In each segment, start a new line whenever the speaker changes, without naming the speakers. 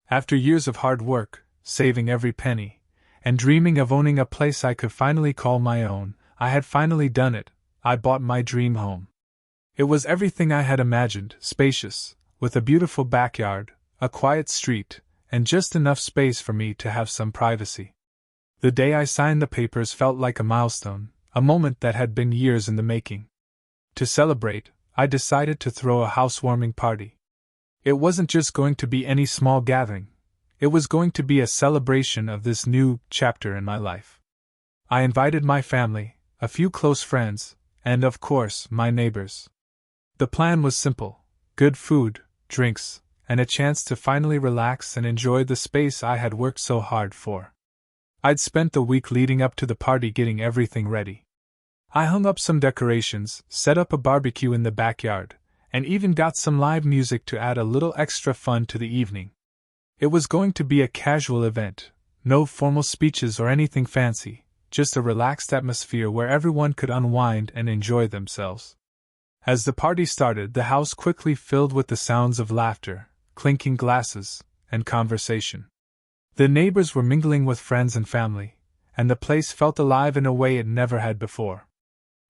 After years of hard work, saving every penny, and dreaming of owning a place I could finally call my own, I had finally done it. I bought my dream home. It was everything I had imagined, spacious, with a beautiful backyard, a quiet street, and just enough space for me to have some privacy. The day I signed the papers felt like a milestone, a moment that had been years in the making. To celebrate, I decided to throw a housewarming party. It wasn't just going to be any small gathering, it was going to be a celebration of this new chapter in my life. I invited my family, a few close friends, and of course, my neighbors. The plan was simple: good food, drinks, and a chance to finally relax and enjoy the space I had worked so hard for. I'd spent the week leading up to the party getting everything ready. I hung up some decorations, set up a barbecue in the backyard, and even got some live music to add a little extra fun to the evening. It was going to be a casual event, no formal speeches or anything fancy, just a relaxed atmosphere where everyone could unwind and enjoy themselves. As the party started, the house quickly filled with the sounds of laughter, clinking glasses, and conversation. The neighbors were mingling with friends and family, and the place felt alive in a way it never had before.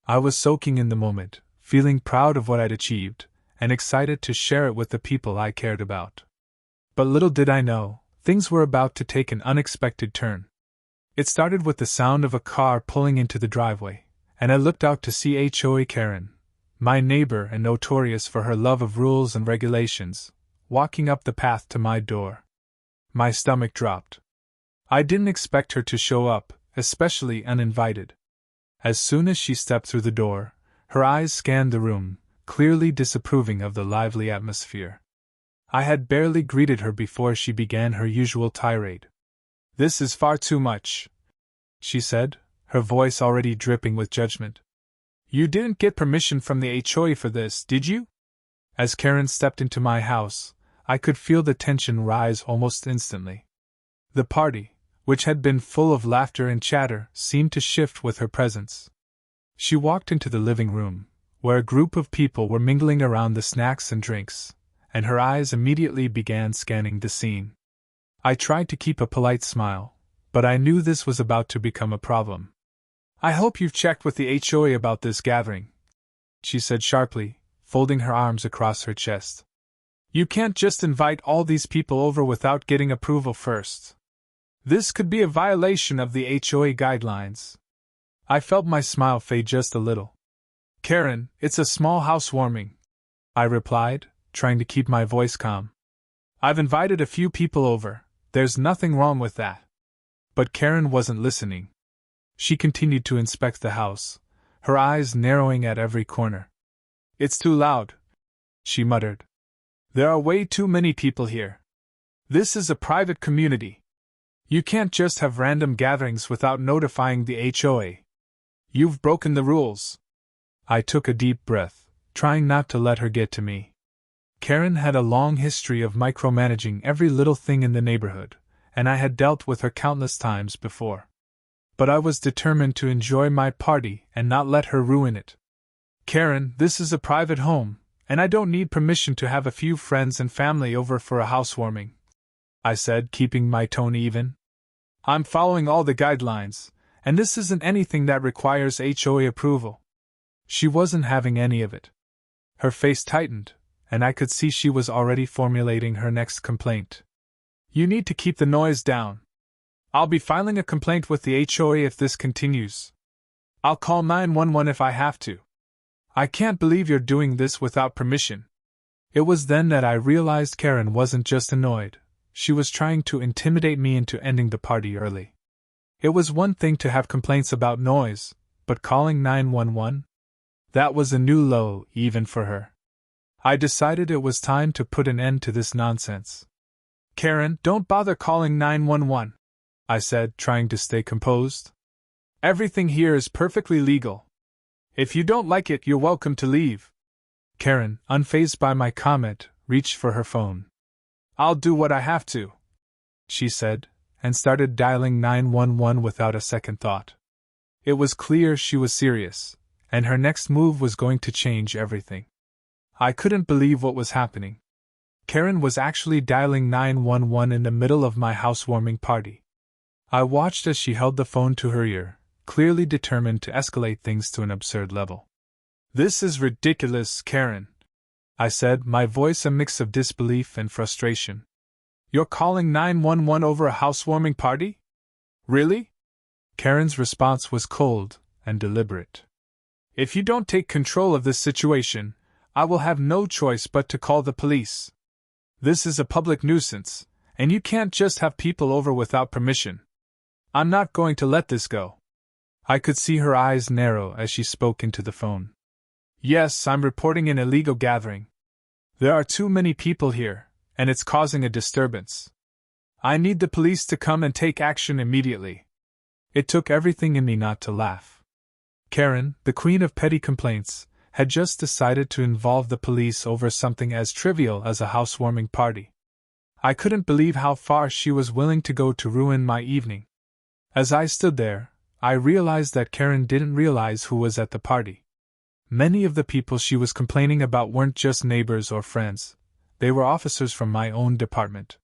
I was soaking in the moment, feeling proud of what I'd achieved, and excited to share it with the people I cared about. But little did I know, things were about to take an unexpected turn. It started with the sound of a car pulling into the driveway, and I looked out to see HOA Karen, my neighbor and notorious for her love of rules and regulations, walking up the path to my door. My stomach dropped. I didn't expect her to show up, especially uninvited. As soon as she stepped through the door, her eyes scanned the room, clearly disapproving of the lively atmosphere. I had barely greeted her before she began her usual tirade. "This is far too much," she said, her voice already dripping with judgment. "You didn't get permission from the HOA for this, did you?" As Karen stepped into my house, I could feel the tension rise almost instantly. The party, which had been full of laughter and chatter, seemed to shift with her presence. She walked into the living room, where a group of people were mingling around the snacks and drinks, and her eyes immediately began scanning the scene. I tried to keep a polite smile, but I knew this was about to become a problem. "I hope you've checked with the HOA about this gathering," she said sharply, folding her arms across her chest. "You can't just invite all these people over without getting approval first. This could be a violation of the HOA guidelines." I felt my smile fade just a little. "Karen, it's a small housewarming," I replied, trying to keep my voice calm. "I've invited a few people over, there's nothing wrong with that." But Karen wasn't listening. She continued to inspect the house, her eyes narrowing at every corner. "It's too loud," she muttered. "There are way too many people here. This is a private community. You can't just have random gatherings without notifying the HOA. You've broken the rules." I took a deep breath, trying not to let her get to me. Karen had a long history of micromanaging every little thing in the neighborhood, and I had dealt with her countless times before. But I was determined to enjoy my party and not let her ruin it. "Karen, this is a private home, and I don't need permission to have a few friends and family over for a housewarming," I said, keeping my tone even. "I'm following all the guidelines, and this isn't anything that requires HOA approval." She wasn't having any of it. Her face tightened, and I could see she was already formulating her next complaint. "You need to keep the noise down. I'll be filing a complaint with the HOA if this continues. I'll call 911 if I have to. I can't believe you're doing this without permission." It was then that I realized Karen wasn't just annoyed, she was trying to intimidate me into ending the party early. It was one thing to have complaints about noise, but calling 911? That was a new low, even for her. I decided it was time to put an end to this nonsense. "Karen, don't bother calling 911, I said, trying to stay composed. "Everything here is perfectly legal. If you don't like it, you're welcome to leave." Karen, unfazed by my comment, reached for her phone. "I'll do what I have to," she said, and started dialing 911 without a second thought. It was clear she was serious, and her next move was going to change everything. I couldn't believe what was happening. Karen was actually dialing 911 in the middle of my housewarming party. I watched as she held the phone to her ear, clearly determined to escalate things to an absurd level. "This is ridiculous, Karen," I said, my voice a mix of disbelief and frustration. "You're calling 911 over a housewarming party? Really?" Karen's response was cold and deliberate. "If you don't take control of this situation, I will have no choice but to call the police. This is a public nuisance, and you can't just have people over without permission. I'm not going to let this go." I could see her eyes narrow as she spoke into the phone. "Yes, I'm reporting an illegal gathering. There are too many people here, and it's causing a disturbance. I need the police to come and take action immediately." It took everything in me not to laugh. Karen, the queen of petty complaints, had just decided to involve the police over something as trivial as a housewarming party. I couldn't believe how far she was willing to go to ruin my evening. As I stood there, I realized that Karen didn't realize who was at the party. Many of the people she was complaining about weren't just neighbors or friends, they were officers from my own department.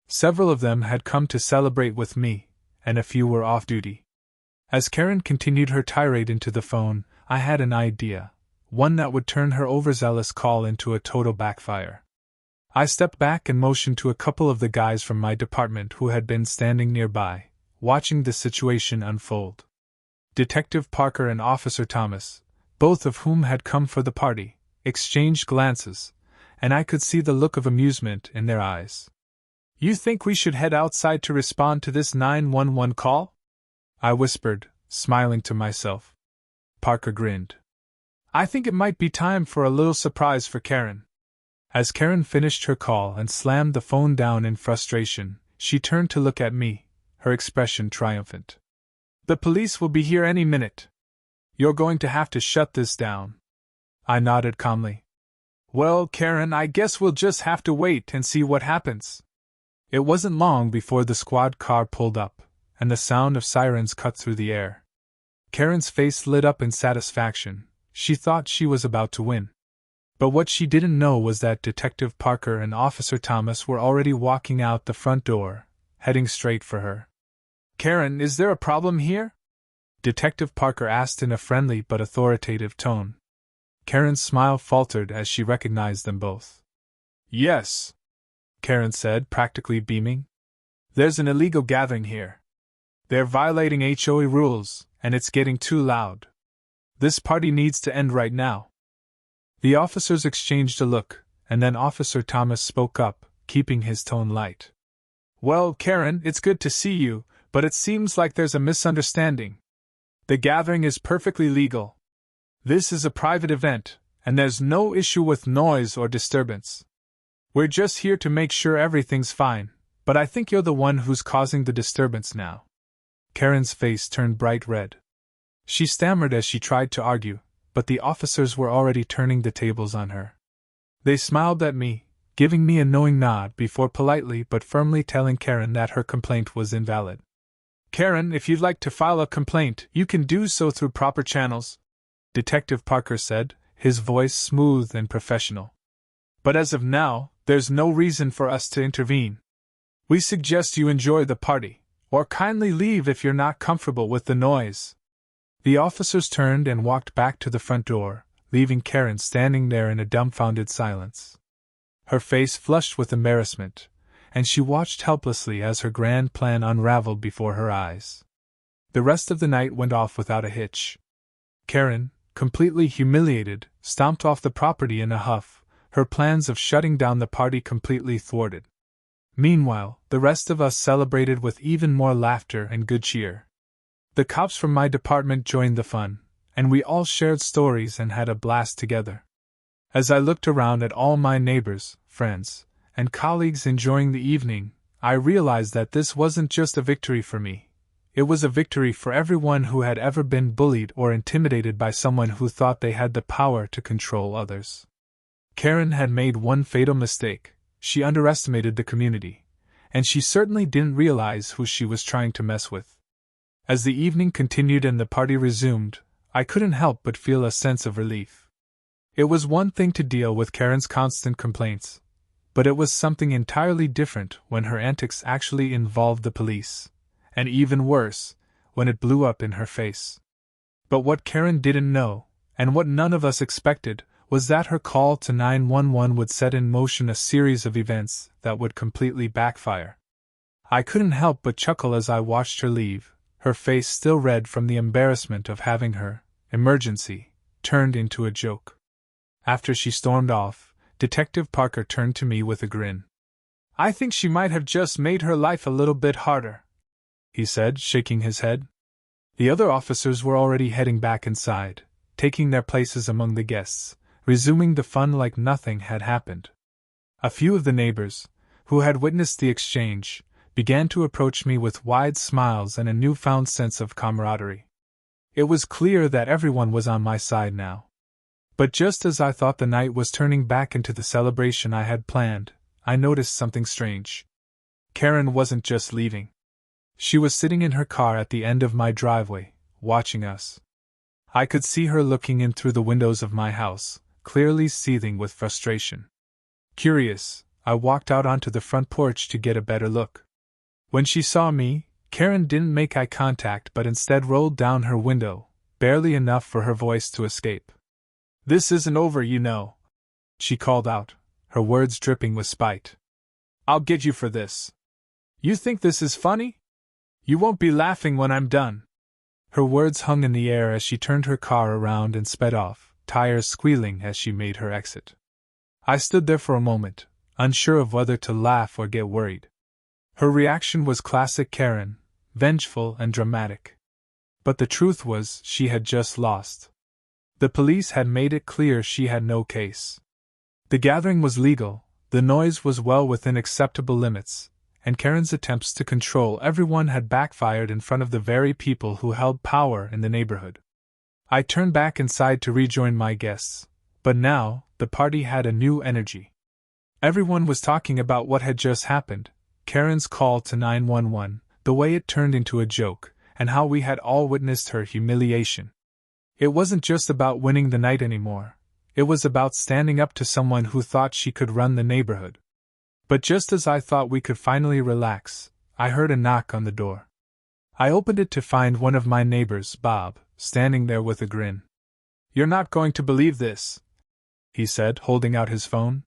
Several of them had come to celebrate with me, and a few were off duty. As Karen continued her tirade into the phone, I had an idea, one that would turn her overzealous call into a total backfire. I stepped back and motioned to a couple of the guys from my department who had been standing nearby, watching the situation unfold. Detective Parker and Officer Thomas, both of whom had come for the party, exchanged glances, and I could see the look of amusement in their eyes. "You think we should head outside to respond to this 911 call?" I whispered, smiling to myself. Parker grinned. "I think it might be time for a little surprise for Karen." As Karen finished her call and slammed the phone down in frustration, she turned to look at me, her expression triumphant. "The police will be here any minute. You're going to have to shut this down." I nodded calmly. "Well, Karen, I guess we'll just have to wait and see what happens." It wasn't long before the squad car pulled up, and the sound of sirens cut through the air. Karen's face lit up in satisfaction. She thought she was about to win. But what she didn't know was that Detective Parker and Officer Thomas were already walking out the front door, heading straight for her. "Karen, is there a problem here?" Detective Parker asked in a friendly but authoritative tone. Karen's smile faltered as she recognized them both. "Yes," Karen said, practically beaming. "There's an illegal gathering here. They're violating HOA rules, and it's getting too loud. This party needs to end right now." The officers exchanged a look, and then Officer Thomas spoke up, keeping his tone light. "Well, Karen, it's good to see you, but it seems like there's a misunderstanding. The gathering is perfectly legal. This is a private event, and there's no issue with noise or disturbance. We're just here to make sure everything's fine, but I think you're the one who's causing the disturbance now." Karen's face turned bright red. She stammered as she tried to argue, but the officers were already turning the tables on her. They smiled at me, giving me a knowing nod before politely but firmly telling Karen that her complaint was invalid. "Karen, if you'd like to file a complaint, you can do so through proper channels," Detective Parker said, his voice smooth and professional. "But as of now, there's no reason for us to intervene. We suggest you enjoy the party, or kindly leave if you're not comfortable with the noise." The officers turned and walked back to the front door, leaving Karen standing there in a dumbfounded silence. Her face flushed with embarrassment, and she watched helplessly as her grand plan unraveled before her eyes. The rest of the night went off without a hitch. Karen, completely humiliated, stomped off the property in a huff, her plans of shutting down the party completely thwarted. Meanwhile, the rest of us celebrated with even more laughter and good cheer. The cops from my department joined the fun, and we all shared stories and had a blast together. As I looked around at all my neighbors, friends, and colleagues enjoying the evening, I realized that this wasn't just a victory for me. It was a victory for everyone who had ever been bullied or intimidated by someone who thought they had the power to control others. Karen had made one fatal mistake. She underestimated the community, and she certainly didn't realize who she was trying to mess with. As the evening continued and the party resumed, I couldn't help but feel a sense of relief. It was one thing to deal with Karen's constant complaints, but it was something entirely different when her antics actually involved the police, and even worse, when it blew up in her face. But what Karen didn't know, and what none of us expected, was that her call to 911 would set in motion a series of events that would completely backfire. I couldn't help but chuckle as I watched her leave, her face still red from the embarrassment of having her emergency turned into a joke. After she stormed off, Detective Parker turned to me with a grin. "I think she might have just made her life a little bit harder," he said, shaking his head. The other officers were already heading back inside, taking their places among the guests, resuming the fun like nothing had happened. A few of the neighbors, who had witnessed the exchange, began to approach me with wide smiles and a newfound sense of camaraderie. It was clear that everyone was on my side now. But just as I thought the night was turning back into the celebration I had planned, I noticed something strange. Karen wasn't just leaving. She was sitting in her car at the end of my driveway, watching us. I could see her looking in through the windows of my house, clearly seething with frustration. Curious, I walked out onto the front porch to get a better look. When she saw me, Karen didn't make eye contact but instead rolled down her window, barely enough for her voice to escape. "This isn't over, you know," she called out, her words dripping with spite. "I'll get you for this. You think this is funny? You won't be laughing when I'm done." Her words hung in the air as she turned her car around and sped off, tires squealing as she made her exit. I stood there for a moment, unsure of whether to laugh or get worried. Her reaction was classic Karen, vengeful and dramatic. But the truth was, she had just lost. The police had made it clear she had no case. The gathering was legal, the noise was well within acceptable limits, and Karen's attempts to control everyone had backfired in front of the very people who held power in the neighborhood. I turned back inside to rejoin my guests, but now, the party had a new energy. Everyone was talking about what had just happened, Karen's call to 911, the way it turned into a joke, and how we had all witnessed her humiliation. It wasn't just about winning the night anymore, it was about standing up to someone who thought she could run the neighborhood. But just as I thought we could finally relax, I heard a knock on the door. I opened it to find one of my neighbors, Bob, standing there with a grin. "You're not going to believe this," he said, holding out his phone.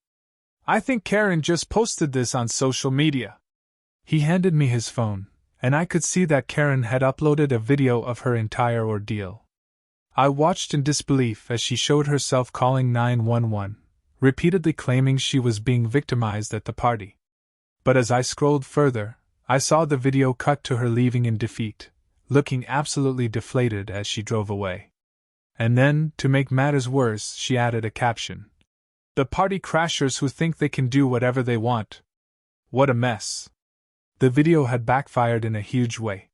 "I think Karen just posted this on social media." He handed me his phone, and I could see that Karen had uploaded a video of her entire ordeal. I watched in disbelief as she showed herself calling 911, repeatedly claiming she was being victimized at the party. But as I scrolled further, I saw the video cut to her leaving in defeat, looking absolutely deflated as she drove away. And then, to make matters worse, she added a caption. "The party crashers who think they can do whatever they want. What a mess." The video had backfired in a huge way.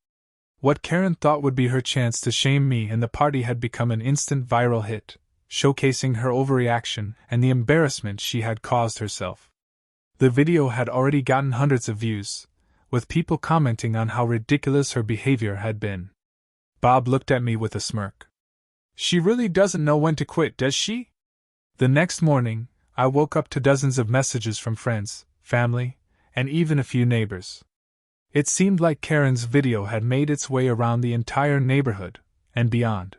What Karen thought would be her chance to shame me and the party had become an instant viral hit, showcasing her overreaction and the embarrassment she had caused herself. The video had already gotten hundreds of views, with people commenting on how ridiculous her behavior had been. Bob looked at me with a smirk. "She really doesn't know when to quit, does she?" The next morning, I woke up to dozens of messages from friends, family, and even a few neighbors. It seemed like Karen's video had made its way around the entire neighborhood, and beyond.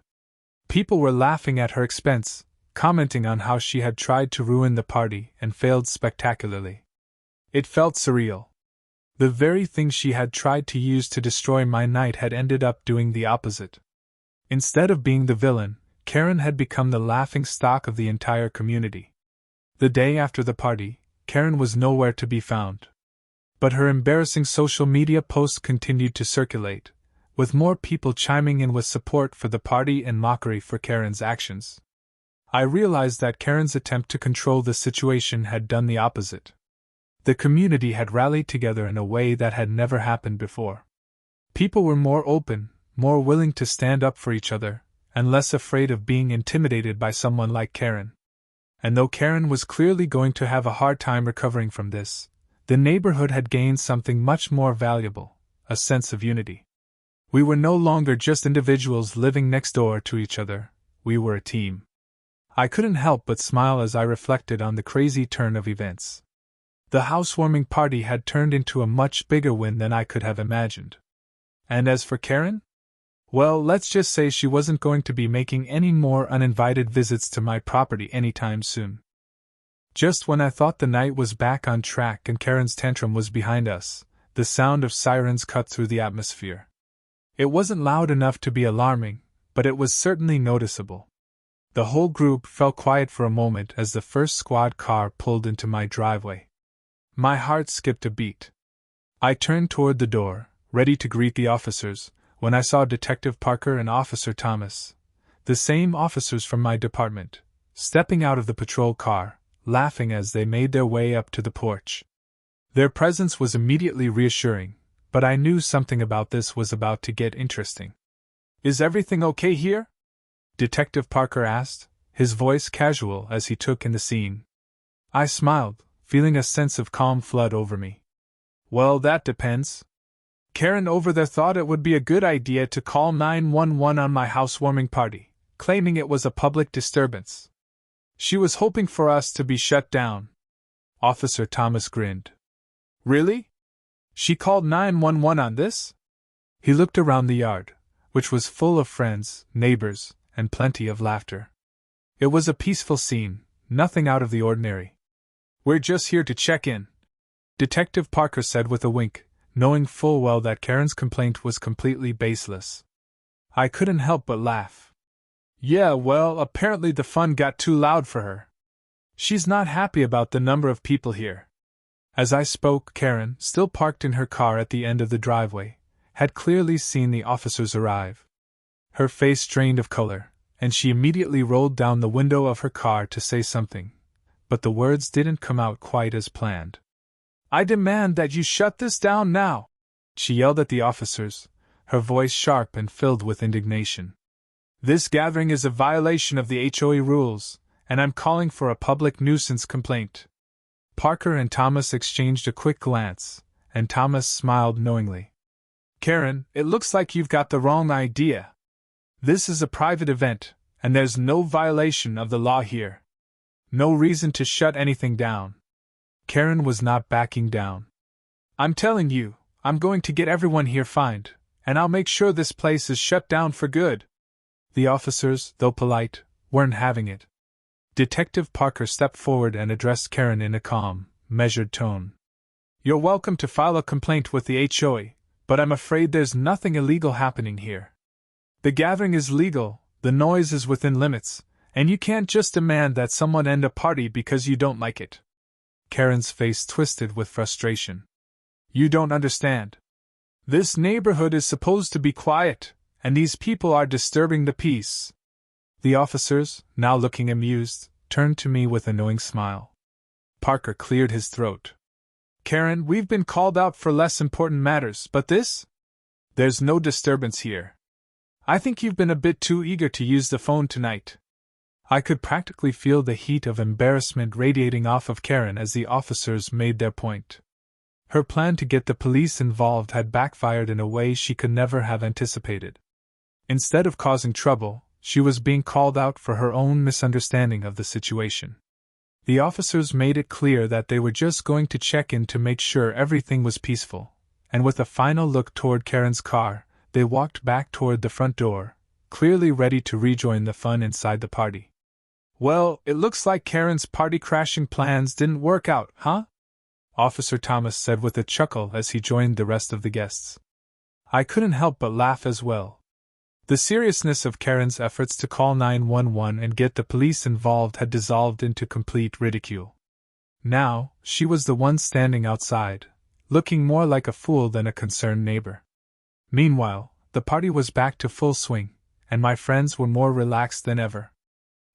People were laughing at her expense, commenting on how she had tried to ruin the party and failed spectacularly. It felt surreal. The very thing she had tried to use to destroy my night had ended up doing the opposite. Instead of being the villain, Karen had become the laughing stock of the entire community. The day after the party, Karen was nowhere to be found. But her embarrassing social media posts continued to circulate, with more people chiming in with support for the party and mockery for Karen's actions. I realized that Karen's attempt to control the situation had done the opposite. The community had rallied together in a way that had never happened before. People were more open, more willing to stand up for each other, and less afraid of being intimidated by someone like Karen. And though Karen was clearly going to have a hard time recovering from this, the neighborhood had gained something much more valuable, a sense of unity. We were no longer just individuals living next door to each other, we were a team. I couldn't help but smile as I reflected on the crazy turn of events. The housewarming party had turned into a much bigger win than I could have imagined. And as for Karen? Well, let's just say she wasn't going to be making any more uninvited visits to my property anytime soon. Just when I thought the night was back on track and Karen's tantrum was behind us, the sound of sirens cut through the atmosphere. It wasn't loud enough to be alarming, but it was certainly noticeable. The whole group fell quiet for a moment as the first squad car pulled into my driveway. My heart skipped a beat. I turned toward the door, ready to greet the officers, when I saw Detective Parker and Officer Thomas, the same officers from my department, stepping out of the patrol car, laughing as they made their way up to the porch. Their presence was immediately reassuring, but I knew something about this was about to get interesting. "Is everything okay here?" Detective Parker asked, his voice casual as he took in the scene. I smiled, feeling a sense of calm flood over me. "Well, that depends. Karen over there thought it would be a good idea to call 911 on my housewarming party, claiming it was a public disturbance. She was hoping for us to be shut down." Officer Thomas grinned. "Really? She called 911 on this?" He looked around the yard, which was full of friends, neighbors, and plenty of laughter. It was a peaceful scene, nothing out of the ordinary. "We're just here to check in," Detective Parker said with a wink, knowing full well that Karen's complaint was completely baseless. I couldn't help but laugh. "Yeah, well, apparently the fun got too loud for her. She's not happy about the number of people here." As I spoke, Karen, still parked in her car at the end of the driveway, had clearly seen the officers arrive. Her face drained of color, and she immediately rolled down the window of her car to say something, but the words didn't come out quite as planned. "I demand that you shut this down now!" she yelled at the officers, her voice sharp and filled with indignation. "This gathering is a violation of the HOA rules, and I'm calling for a public nuisance complaint." Parker and Thomas exchanged a quick glance, and Thomas smiled knowingly. "Karen, it looks like you've got the wrong idea. This is a private event, and there's no violation of the law here. No reason to shut anything down." Karen was not backing down. "I'm telling you, I'm going to get everyone here fined, and I'll make sure this place is shut down for good." The officers, though polite, weren't having it. Detective Parker stepped forward and addressed Karen in a calm, measured tone. "You're welcome to file a complaint with the HOA, but I'm afraid there's nothing illegal happening here. The gathering is legal, the noise is within limits, and you can't just demand that someone end a party because you don't like it." Karen's face twisted with frustration. "You don't understand. This neighborhood is supposed to be quiet, and these people are disturbing the peace." The officers, now looking amused, turned to me with a knowing smile. Parker cleared his throat. "Karen, we've been called out for less important matters, but this? There's no disturbance here. I think you've been a bit too eager to use the phone tonight." I could practically feel the heat of embarrassment radiating off of Karen as the officers made their point. Her plan to get the police involved had backfired in a way she could never have anticipated. Instead of causing trouble, she was being called out for her own misunderstanding of the situation. The officers made it clear that they were just going to check in to make sure everything was peaceful, and with a final look toward Karen's car, they walked back toward the front door, clearly ready to rejoin the fun inside the party. "Well, it looks like Karen's party-crashing plans didn't work out, huh?" Officer Thomas said with a chuckle as he joined the rest of the guests. I couldn't help but laugh as well. The seriousness of Karen's efforts to call 911 and get the police involved had dissolved into complete ridicule. Now, she was the one standing outside, looking more like a fool than a concerned neighbor. Meanwhile, the party was back to full swing, and my friends were more relaxed than ever.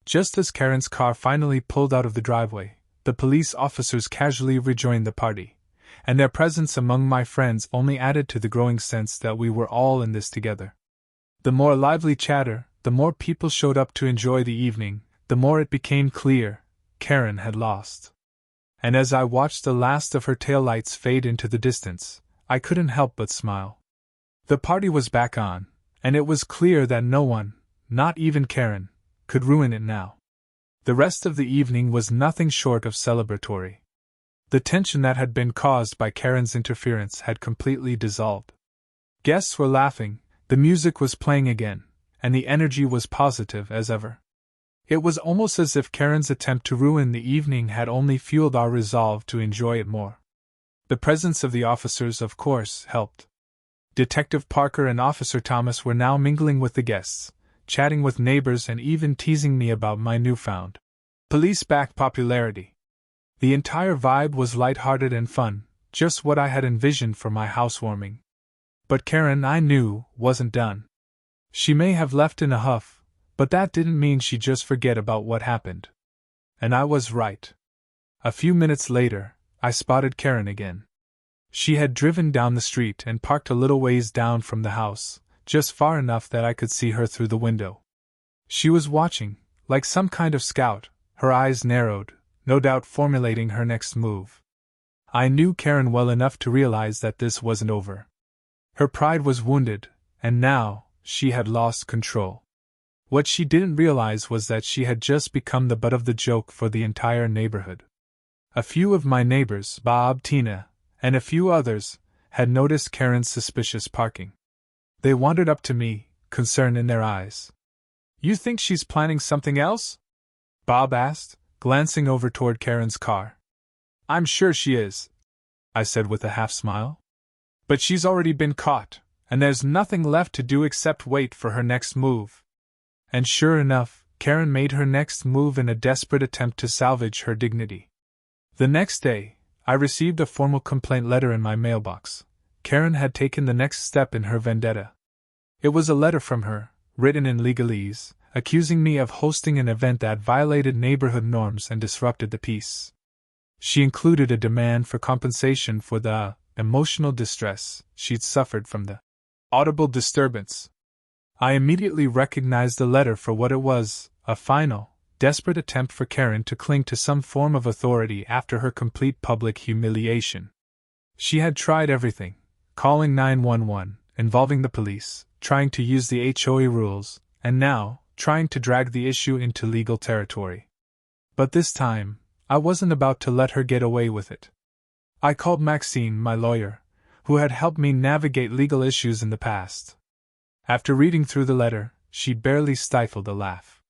Just as Karen's car finally pulled out of the driveway, the police officers casually rejoined the party, and their presence among my friends only added to the growing sense that we were all in this together. The more lively chatter, the more people showed up to enjoy the evening, the more it became clear Karen had lost. And as I watched the last of her taillights fade into the distance, I couldn't help but smile. The party was back on, and it was clear that no one, not even Karen, could ruin it now. The rest of the evening was nothing short of celebratory. The tension that had been caused by Karen's interference had completely dissolved. Guests were laughing, the music was playing again, and the energy was positive as ever. It was almost as if Karen's attempt to ruin the evening had only fueled our resolve to enjoy it more. The presence of the officers, of course, helped. Detective Parker and Officer Thomas were now mingling with the guests, chatting with neighbors and even teasing me about my newfound police-backed popularity. The entire vibe was lighthearted and fun, just what I had envisioned for my housewarming. But Karen, I knew, wasn't done. She may have left in a huff, but that didn't mean she'd just forget about what happened. And I was right. A few minutes later, I spotted Karen again. She had driven down the street and parked a little ways down from the house, just far enough that I could see her through the window. She was watching, like some kind of scout, her eyes narrowed, no doubt formulating her next move. I knew Karen well enough to realize that this wasn't over. Her pride was wounded, and now, she had lost control. What she didn't realize was that she had just become the butt of the joke for the entire neighborhood. A few of my neighbors, Bob, Tina, and a few others, had noticed Karen's suspicious parking. They wandered up to me, concern in their eyes. "You think she's planning something else?" Bob asked, glancing over toward Karen's car. "I'm sure she is," I said with a half-smile. "But she's already been caught, and there's nothing left to do except wait for her next move." And sure enough, Karen made her next move in a desperate attempt to salvage her dignity. The next day, I received a formal complaint letter in my mailbox. Karen had taken the next step in her vendetta. It was a letter from her, written in legalese, accusing me of hosting an event that violated neighborhood norms and disrupted the peace. She included a demand for compensation for the emotional distress she'd suffered from the audible disturbance. I immediately recognized the letter for what it was, a final, desperate attempt for Karen to cling to some form of authority after her complete public humiliation. She had tried everything, calling 911, involving the police, trying to use the HOA rules, and now, trying to drag the issue into legal territory. But this time, I wasn't about to let her get away with it. I called Maxine, my lawyer, who had helped me navigate legal issues in the past. After reading through the letter, she barely stifled a laugh.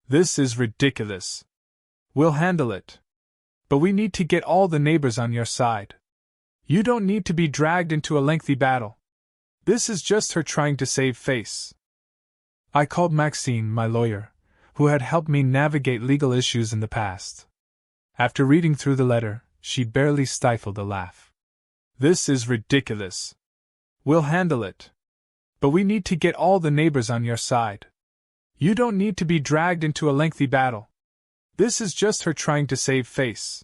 "This is ridiculous. We'll handle it. But we need to get all the neighbors on your side. You don't need to be dragged into a lengthy battle. This is just her trying to save face." I called Maxine, my lawyer, who had helped me navigate legal issues in the past. After reading through the letter, she barely stifled a laugh. "This is ridiculous. We'll handle it. But we need to get all the neighbors on your side. You don't need to be dragged into a lengthy battle. This is just her trying to save face."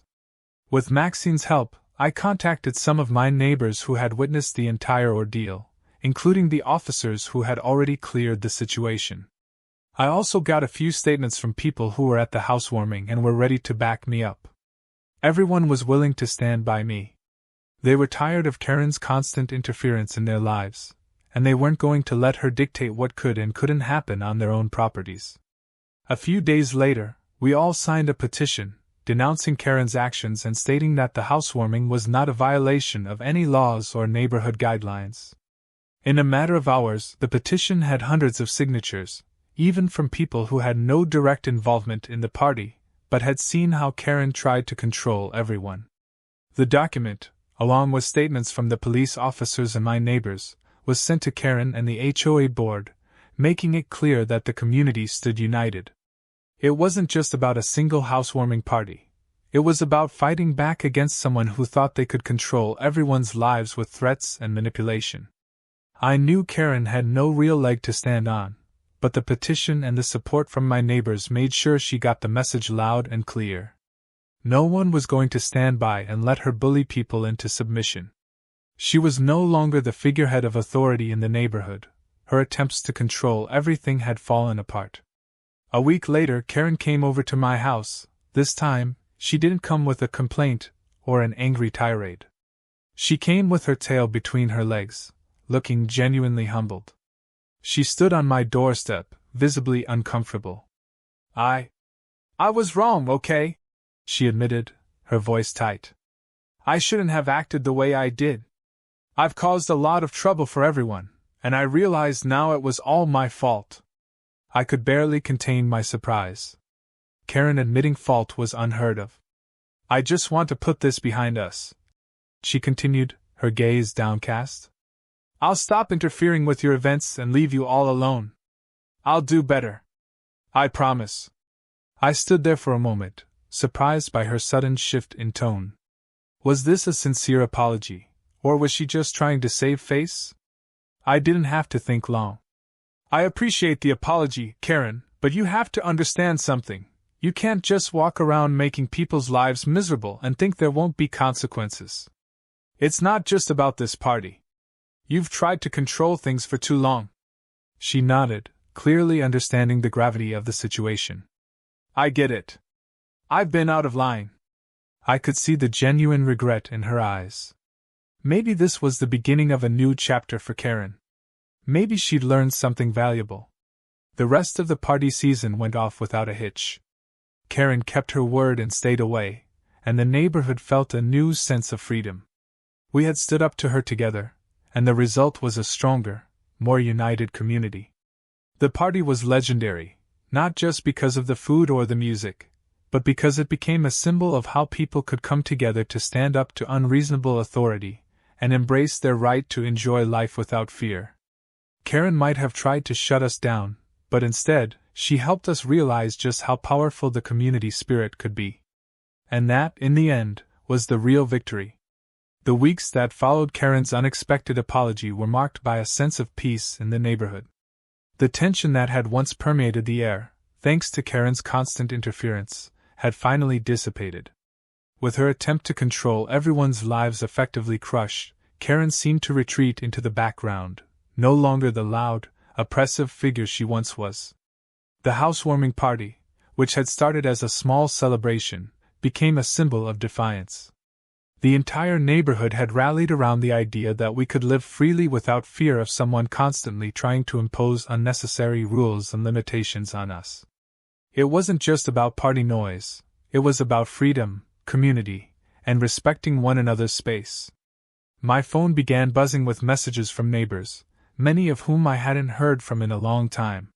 With Maxine's help, I contacted some of my neighbors who had witnessed the entire ordeal, including the officers who had already cleared the situation. I also got a few statements from people who were at the housewarming and were ready to back me up. Everyone was willing to stand by me. They were tired of Karen's constant interference in their lives, and they weren't going to let her dictate what could and couldn't happen on their own properties. A few days later, we all signed a petition, denouncing Karen's actions and stating that the housewarming was not a violation of any laws or neighborhood guidelines. In a matter of hours, the petition had hundreds of signatures, even from people who had no direct involvement in the party, but had seen how Karen tried to control everyone. The document, along with statements from the police officers and my neighbors, was sent to Karen and the HOA board, making it clear that the community stood united. It wasn't just about a single housewarming party. It was about fighting back against someone who thought they could control everyone's lives with threats and manipulation. I knew Karen had no real leg to stand on, but the petition and the support from my neighbors made sure she got the message loud and clear. No one was going to stand by and let her bully people into submission. She was no longer the figurehead of authority in the neighborhood. Her attempts to control everything had fallen apart. A week later, Karen came over to my house. This time, she didn't come with a complaint or an angry tirade. She came with her tail between her legs, looking genuinely humbled. She stood on my doorstep, visibly uncomfortable. I was wrong, okay?" she admitted, her voice tight. I shouldn't have acted the way I did. I've caused a lot of trouble for everyone, and I realize now it was all my fault. I could barely contain my surprise. Karen admitting fault was unheard of. I just want to put this behind us, she continued, her gaze downcast. I'll stop interfering with your events and leave you all alone. I'll do better. I promise. I stood there for a moment, surprised by her sudden shift in tone. Was this a sincere apology, or was she just trying to save face? I didn't have to think long. I appreciate the apology, Karen, but you have to understand something. You can't just walk around making people's lives miserable and think there won't be consequences. It's not just about this party. You've tried to control things for too long. She nodded, clearly understanding the gravity of the situation. I get it. I've been out of line. I could see the genuine regret in her eyes. Maybe this was the beginning of a new chapter for Karen. Maybe she'd learned something valuable. The rest of the party season went off without a hitch. Karen kept her word and stayed away, and the neighborhood felt a new sense of freedom. We had stood up to her together, and the result was a stronger, more united community. The party was legendary, not just because of the food or the music, but because it became a symbol of how people could come together to stand up to unreasonable authority and embrace their right to enjoy life without fear. Karen might have tried to shut us down, but instead, she helped us realize just how powerful the community spirit could be. And that, in the end, was the real victory. The weeks that followed Karen's unexpected apology were marked by a sense of peace in the neighborhood. The tension that had once permeated the air, thanks to Karen's constant interference, had finally dissipated. With her attempt to control everyone's lives effectively crushed, Karen seemed to retreat into the background, no longer the loud, oppressive figure she once was. The housewarming party, which had started as a small celebration, became a symbol of defiance. The entire neighborhood had rallied around the idea that we could live freely without fear of someone constantly trying to impose unnecessary rules and limitations on us. It wasn't just about party noise, it was about freedom, community, and respecting one another's space. My phone began buzzing with messages from neighbors, many of whom I hadn't heard from in a long time.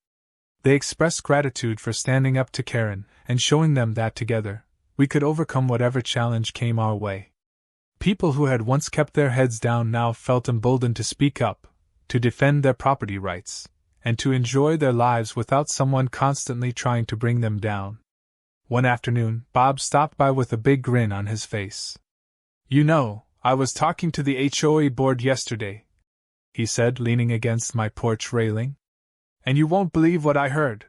They expressed gratitude for standing up to Karen and showing them that together, we could overcome whatever challenge came our way. People who had once kept their heads down now felt emboldened to speak up, to defend their property rights, and to enjoy their lives without someone constantly trying to bring them down. One afternoon, Bob stopped by with a big grin on his face. You know, I was talking to the HOA board yesterday, he said, leaning against my porch railing. And you won't believe what I heard.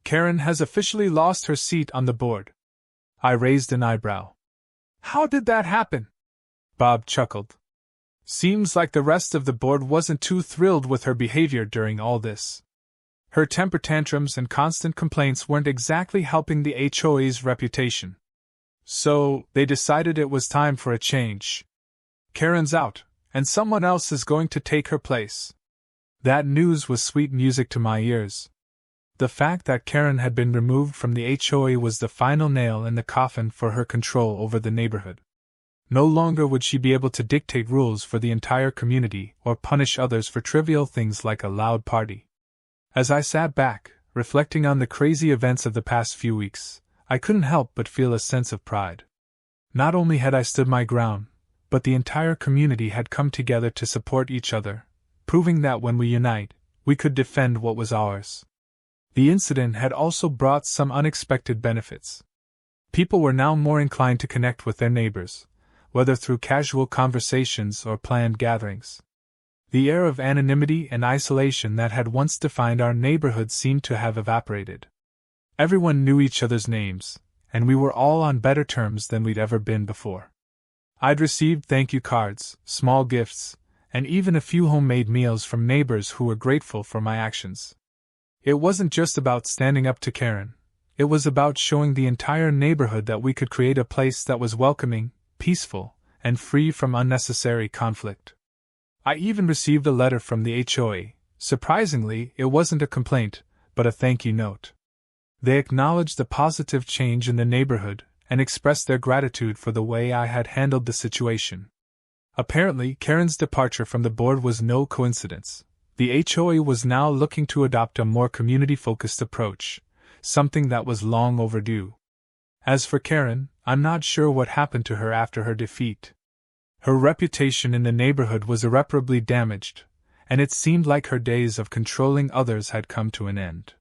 Karen has officially lost her seat on the board. I raised an eyebrow. How did that happen? Bob chuckled. Seems like the rest of the board wasn't too thrilled with her behavior during all this. Her temper tantrums and constant complaints weren't exactly helping the HOA's reputation. So, they decided it was time for a change. Karen's out, and someone else is going to take her place. That news was sweet music to my ears. The fact that Karen had been removed from the HOA was the final nail in the coffin for her control over the neighborhood. No longer would she be able to dictate rules for the entire community or punish others for trivial things like a loud party. As I sat back, reflecting on the crazy events of the past few weeks, I couldn't help but feel a sense of pride. Not only had I stood my ground, but the entire community had come together to support each other, proving that when we unite, we could defend what was ours. The incident had also brought some unexpected benefits. People were now more inclined to connect with their neighbors, whether through casual conversations or planned gatherings. The air of anonymity and isolation that had once defined our neighborhood seemed to have evaporated. Everyone knew each other's names, and we were all on better terms than we'd ever been before. I'd received thank you cards, small gifts, and even a few homemade meals from neighbors who were grateful for my actions. It wasn't just about standing up to Karen, it was about showing the entire neighborhood that we could create a place that was welcoming, peaceful, and free from unnecessary conflict. I even received a letter from the HOA. Surprisingly, it wasn't a complaint, but a thank you note. They acknowledged the positive change in the neighborhood and expressed their gratitude for the way I had handled the situation. Apparently, Karen's departure from the board was no coincidence. The HOA was now looking to adopt a more community-focused approach, something that was long overdue. As for Karen, I'm not sure what happened to her after her defeat. Her reputation in the neighborhood was irreparably damaged, and it seemed like her days of controlling others had come to an end.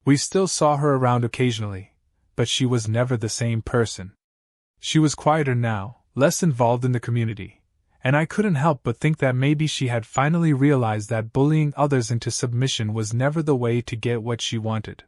We still saw her around occasionally, but she was never the same person. She was quieter now, less involved in the community, and I couldn't help but think that maybe she had finally realized that bullying others into submission was never the way to get what she wanted.